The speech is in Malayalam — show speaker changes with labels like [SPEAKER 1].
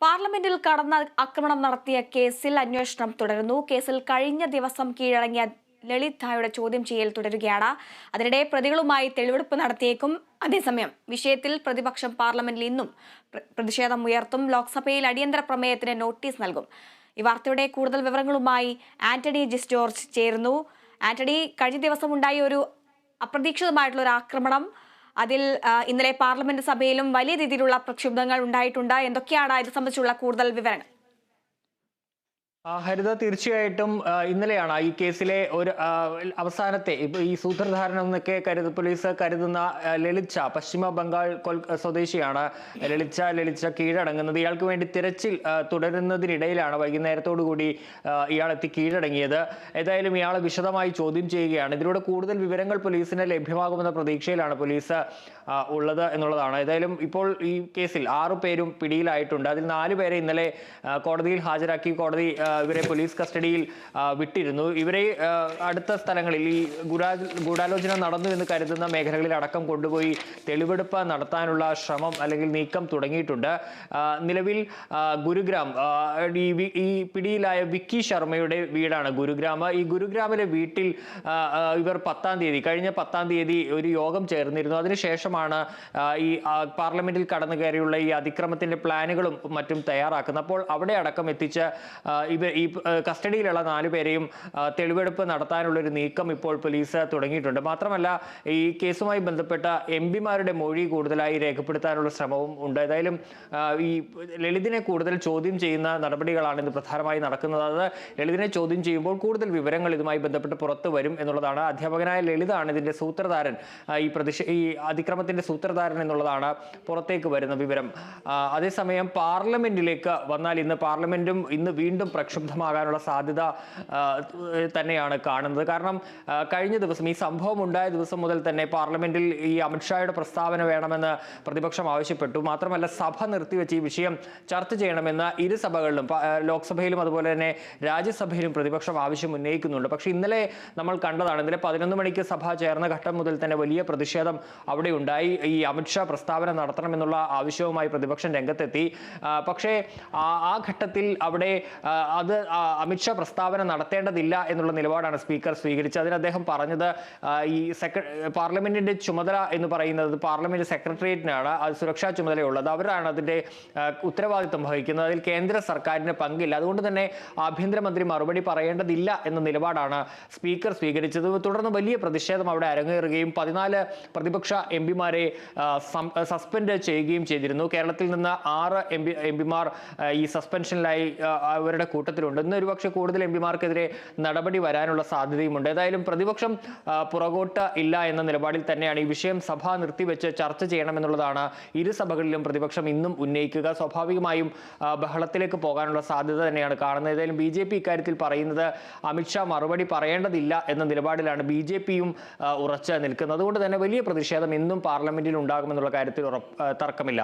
[SPEAKER 1] പാർലമെന്റിൽ കടന്ന ആക്രമണം നടത്തിയ കേസിൽ അന്വേഷണം തുടരുന്നു. കേസിൽ കഴിഞ്ഞ ദിവസം കീഴടങ്ങിയ ലളിത് ധായുടെ ചോദ്യം ചെയ്യൽ തുടരുകയാണ്. അതിനിടെ പ്രതികളുമായി തെളിവെടുപ്പ് നടത്തിയേക്കും. അതേസമയം വിഷയത്തിൽ പ്രതിപക്ഷം പാർലമെന്റിൽ ഇന്നും പ്രതിഷേധം ഉയർത്തും. ലോക്സഭയിൽ അടിയന്തര പ്രമേയത്തിന് നോട്ടീസ് നൽകും. ഈ വാർത്തയുടെ കൂടുതൽ വിവരങ്ങളുമായി ആന്റണി ജിസ് ജോർജ് ചേരുന്നു. ആന്റണി, കഴിഞ്ഞ ദിവസം ഉണ്ടായ ഒരു അപ്രതീക്ഷിതമായിട്ടുള്ള ഒരു ആക്രമണം, അതിൽ ഇന്നലെ പാർലമെന്റ് സഭയിലും വലിയ രീതിയിലുള്ള പ്രക്ഷുബ്ധങ്ങൾ ഉണ്ടായിട്ടുണ്ട്. എന്തൊക്കെയാണ് ഇത് സംബന്ധിച്ചുള്ള കൂടുതൽ വിവരങ്ങൾ?
[SPEAKER 2] ഹരിത, തീർച്ചയായിട്ടും ഇന്നലെയാണ് ഈ കേസിലെ ഒരു അവസാനത്തെ ഈ സൂത്രധാരൻ എന്നൊക്കെ പോലീസ് കരുതുന്ന ലളിത് ഝാ, പശ്ചിമ ബംഗാൾ സ്വദേശിയാണ്. ലളിത് ഝാ കീഴടങ്ങുന്നത്. ഇയാൾക്ക് വേണ്ടി തിരച്ചിൽ തുടരുന്നതിനിടയിലാണ് വൈകുന്നേരത്തോടു കൂടി ഇയാൾ എത്തി കീഴടങ്ങിയത്. ഏതായാലും ഇയാളെ വിശദമായി ചോദ്യം ചെയ്യുകയാണ്. ഇതിലൂടെ കൂടുതൽ വിവരങ്ങൾ പോലീസിന് ലഭ്യമാകുമെന്ന പ്രതീക്ഷയിലാണ് പോലീസ് ഉള്ളത് എന്നുള്ളതാണ്. ഏതായാലും ഇപ്പോൾ ഈ കേസിൽ 6 പേരും പിടിയിലായിട്ടുണ്ട്. അതിൽ 4 പേരെ ഇന്നലെ കോടതിയിൽ ഹാജരാക്കി കോടതി ഇവരെ പോലീസ് കസ്റ്റഡിയിൽ വിട്ടിരുന്നു. ഇവരെ അടുത്ത സ്ഥലങ്ങളിൽ ഈ ഗൂഢാലോചന നടന്നു എന്ന് കരുതുന്ന മേഖലകളിൽ അടക്കം കൊണ്ടുപോയി തെളിവെടുപ്പ് നടത്താനുള്ള ശ്രമം അല്ലെങ്കിൽ നീക്കം തുടങ്ങിയിട്ടുണ്ട്. നിലവിൽ ഗുരുഗ്രാം, ഈ പിടിയിലായ വിക്കി ശർമ്മയുടെ വീടാണ് ഗുരുഗ്രാം. ഈ ഗുരുഗ്രാമിലെ വീട്ടിൽ ഇവർ കഴിഞ്ഞ 10-ാം തീയതി ഒരു യോഗം ചേർന്നിരുന്നു. അതിനുശേഷമാണ് ഈ പാർലമെന്റിൽ കടന്നു കയറിയുള്ള ഈ അതിക്രമത്തിന്റെ പ്ലാനുകളും മറ്റും തയ്യാറാക്കുന്നത്. അപ്പോൾ അവിടെ അടക്കം എത്തിച്ച് ഈ കസ്റ്റഡിയിലുള്ള 4 പേരെയും തെളിവെടുപ്പ് നടത്താനുള്ള ഒരു നീക്കം ഇപ്പോൾ പോലീസ് തുടങ്ങിയിട്ടുണ്ട്. മാത്രമല്ല, ഈ കേസുമായി ബന്ധപ്പെട്ട എംപിമാരുടെ മൊഴി കൂടുതലായി രേഖപ്പെടുത്താനുള്ള ശ്രമവും ഉണ്ട്. ഏതായാലും ഈ ലളിതിനെ കൂടുതൽ ചോദ്യം ചെയ്യുന്ന നടപടികളാണ് ഇത് പ്രധാനമായി നടക്കുന്നത്. അത് ലളിതിനെ ചോദ്യം ചെയ്യുമ്പോൾ കൂടുതൽ വിവരങ്ങൾ ഇതുമായി ബന്ധപ്പെട്ട് പുറത്തു വരും എന്നുള്ളതാണ്. അധ്യാപകനായ ലളിതാണ് ഇതിന്റെ സൂത്രധാരൻ, ഈ അതിക്രമത്തിന്റെ സൂത്രധാരൻ എന്നുള്ളതാണ് പുറത്തേക്ക് വരുന്ന വിവരം. അതേസമയം പാർലമെന്റിലേക്ക് വന്നാൽ പാർലമെന്റും ഇന്ന് വീണ്ടും പ്രക്ഷുബ്ധമാകാനുള്ള സാധ്യത തന്നെയാണ് കാണുന്നത്. കാരണം കഴിഞ്ഞ ദിവസം ഈ സംഭവം ഉണ്ടായ ദിവസം മുതൽ തന്നെ പാർലമെന്റിൽ ഈ അമിത്ഷായുടെ പ്രസ്താവന വേണമെന്ന് പ്രതിപക്ഷം ആവശ്യപ്പെട്ടു. മാത്രമല്ല, സഭ നിർത്തിവെച്ച് ഈ വിഷയം ചർച്ച ചെയ്യണമെന്ന് ഇരു സഭകളിലും, ലോക്സഭയിലും അതുപോലെ തന്നെ രാജ്യസഭയിലും പ്രതിപക്ഷം ആവശ്യം ഉന്നയിക്കുന്നുണ്ട്. പക്ഷേ ഇന്നലെ നമ്മൾ കണ്ടതാണ്, ഇന്നലെ 11 മണിക്ക് സഭ ചേർന്ന ഘട്ടം മുതൽ തന്നെ വലിയ പ്രതിഷേധം അവിടെ ഉണ്ടായി. ഈ അമിത്ഷാ പ്രസ്താവന നടത്തണമെന്നുള്ള ആവശ്യവുമായി പ്രതിപക്ഷം രംഗത്തെത്തി. പക്ഷേ ആ ഘട്ടത്തിൽ അവിടെ അത് അമിത്ഷാ പ്രസ്താവന നടത്തേണ്ടതില്ല എന്നുള്ള നിലപാടാണ് സ്പീക്കർ സ്വീകരിച്ചത്. അതിന് അദ്ദേഹം പറഞ്ഞത്, ഈ പാർലമെന്റിന്റെ ചുമതല എന്ന് പറയുന്നത് പാർലമെന്റ് സെക്രട്ടേറിയറ്റിനാണ്, അത് സുരക്ഷാ ചുമതലയുള്ളത്, അവരാണ് അതിന്റെ ഉത്തരവാദിത്വം വഹിക്കുന്നത്, അതിൽ കേന്ദ്ര സർക്കാരിന് പങ്കില്ല. അതുകൊണ്ട് തന്നെ ആഭ്യന്തരമന്ത്രി മറുപടി പറയേണ്ടതില്ല എന്ന നിലപാടാണ് സ്പീക്കർ സ്വീകരിച്ചത്. തുടർന്ന് വലിയ പ്രതിഷേധം അവിടെ അരങ്ങേറുകയും 14 പ്രതിപക്ഷ എംപിമാരെ സസ്പെൻഡ് ചെയ്യുകയും ചെയ്തിരുന്നു. കേരളത്തിൽ നിന്ന് 6 എംപിമാർ ഈ സസ്പെൻഷനിലായി അവരുടെ കൂട്ടത്തിലുണ്ട്. ഇന്ന് ഒരുപക്ഷെ കൂടുതൽ എംപിമാർക്കെതിരെ നടപടി വരാനുള്ള സാധ്യതയുമുണ്ട്. ഏതായാലും പ്രതിപക്ഷം പുറകോട്ട് ഇല്ല എന്ന നിലപാടിൽ തന്നെയാണ്. ഈ വിഷയം സഭ നിർത്തിവെച്ച് ചർച്ച ചെയ്യണമെന്നുള്ളതാണ് ഇരു സഭകളിലും പ്രതിപക്ഷം ഇന്നും ഉന്നയിക്കുക. സ്വാഭാവികമായും ബഹളത്തിലേക്ക് പോകാനുള്ള സാധ്യത തന്നെയാണ് കാണുന്നത്. ഏതായാലും BJP ഇക്കാര്യത്തിൽ പറയുന്നത് അമിത്ഷാ മറുപടി പറയേണ്ടതില്ല എന്ന നിലപാടിലാണ് BJPയും ഉറച്ചു നിൽക്കുന്നത്. അതുകൊണ്ട് തന്നെ വലിയ പ്രതിഷേധം ഇന്നും പാർലമെന്റിൽ ഉണ്ടാകുമെന്നുള്ള കാര്യത്തിൽ തർക്കമില്ല.